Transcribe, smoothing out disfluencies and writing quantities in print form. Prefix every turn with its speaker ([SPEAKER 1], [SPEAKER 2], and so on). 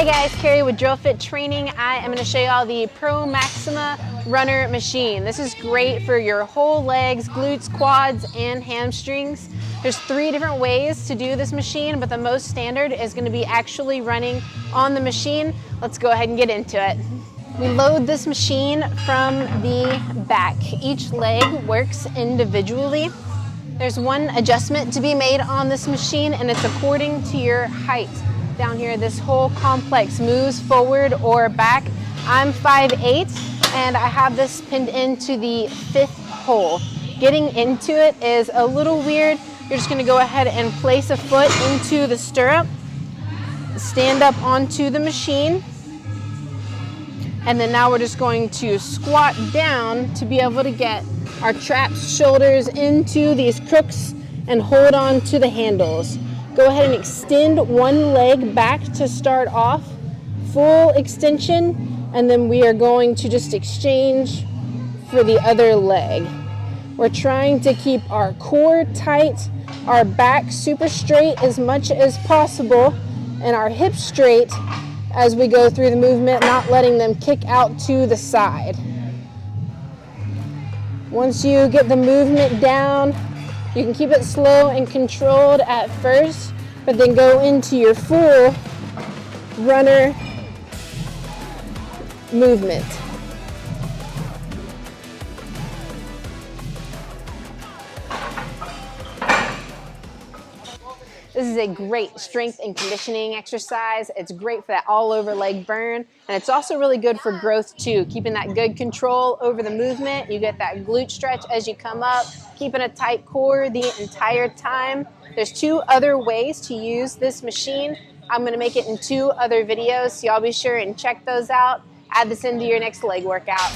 [SPEAKER 1] Hey guys, Carey with DrillFit Training. I am going to show you all the Promaxima runner machine. This is great for your whole legs, glutes, quads, and hamstrings. There's 3 different ways to do this machine, but the most standard is going to be actually running on the machine. Let's go ahead and get into it. We load this machine from the back. Each leg works individually. There's one adjustment to be made on this machine, and it's according to your height. Down here, this whole complex moves forward or back. I'm 5'8", and I have this pinned into the 5th hole. Getting into it is a little weird. You're just gonna go ahead and place a foot into the stirrup, stand up onto the machine, and then now we're just going to squat down to be able to get our traps, shoulders into these crooks and hold on to the handles. Go ahead and extend one leg back to start off, full extension, and then we are going to just exchange for the other leg. We're trying to keep our core tight, our back super straight as much as possible, and our hips straight as we go through the movement, not letting them kick out to the side. Once you get the movement down, you can keep it slow and controlled at first, but then go into your full runner movement. This is a great strength and conditioning exercise. It's great for that all over leg burn, and it's also really good for growth too, keeping that good control over the movement. You get that glute stretch as you come up, keeping a tight core the entire time. There's 2 other ways to use this machine. I'm gonna make it in 2 other videos, so y'all be sure and check those out. Add this into your next leg workout.